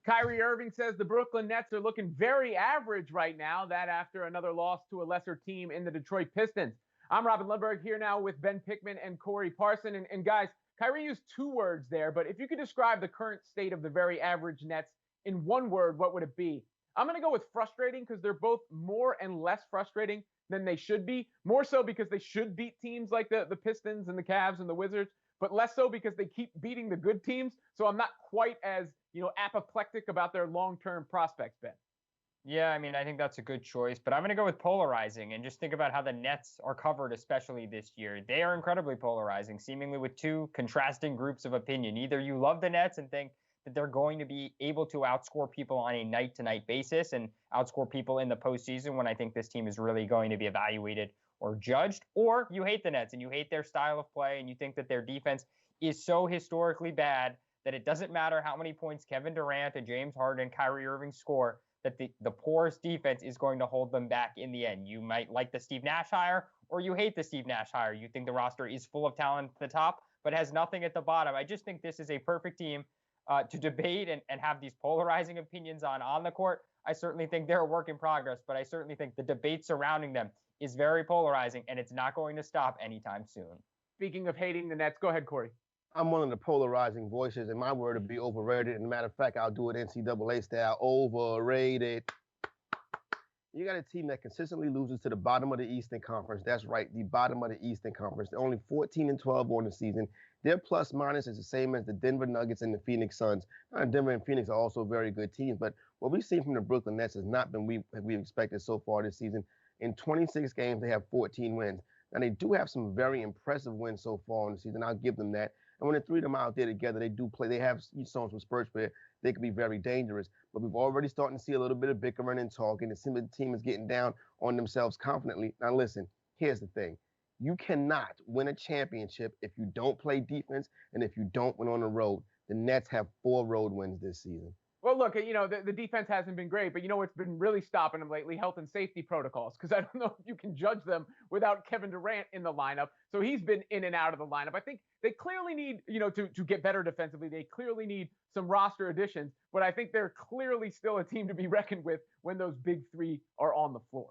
Kyrie Irving says the Brooklyn Nets are looking very average right now. That after another loss to a lesser team in the Detroit Pistons. I'm Robin Lundberg here now with Ben Pickman and Corey Parson. And guys, Kyrie used two words there, but if you could describe the current state of the very average Nets in one word, what would it be? I'm going to go with frustrating because they're both more and less frustrating than they should be. More so because they should beat teams like the Pistons and the Cavs and the Wizards, but less so because they keep beating the good teams. So I'm not quite as, apoplectic about their long-term prospects, Ben. Yeah, I mean, I think that's a good choice, but I'm going to go with polarizing and just think about how the Nets are covered, especially this year. They are incredibly polarizing, seemingly with two contrasting groups of opinion. Either you love the Nets and think that they're going to be able to outscore people on a night-to-night basis and outscore people in the postseason when I think this team is really going to be evaluated or judged, or you hate the Nets and you hate their style of play and you think that their defense is so historically bad that it doesn't matter how many points Kevin Durant and James Harden and Kyrie Irving score, that the poorest defense is going to hold them back in the end. You might like the Steve Nash hire or you hate the Steve Nash hire. You think the roster is full of talent at the top but has nothing at the bottom. I just think this is a perfect team to debate and have these polarizing opinions on the court. I certainly think they're a work in progress, but I certainly think the debate surrounding them is very polarizing, and it's not going to stop anytime soon. Speaking of hating the Nets, go ahead, Corey. I'm one of the polarizing voices, and my word would be overrated. And a matter of fact, I'll do it NCAA style, overrated. You got a team that consistently loses to the bottom of the Eastern Conference. That's right, the bottom of the Eastern Conference. They're only 14-12 on the season. Their plus minus is the same as the Denver Nuggets and the Phoenix Suns. Now, Denver and Phoenix are also very good teams, but what we've seen from the Brooklyn Nets has not been we've expected so far this season. In 26 games, they have 14 wins. Now, they do have some very impressive wins so far in the season. I'll give them that. And when the three of them are out there together, they do play. They have shown some spurts where they can be very dangerous. But we've already starting to see a little bit of bickering and talking. It seems the team is getting down on themselves confidently. Now, listen, here's the thing. You cannot win a championship if you don't play defense and if you don't win on the road. The Nets have 4 road wins this season. Well, look, the defense hasn't been great, but what's been really stopping them lately? Health and safety protocols, because I don't know if you can judge them without Kevin Durant in the lineup. So he's been in and out of the lineup. I think they clearly need, to get better defensively. They clearly need some roster additions, but I think they're clearly still a team to be reckoned with when those big three are on the floor.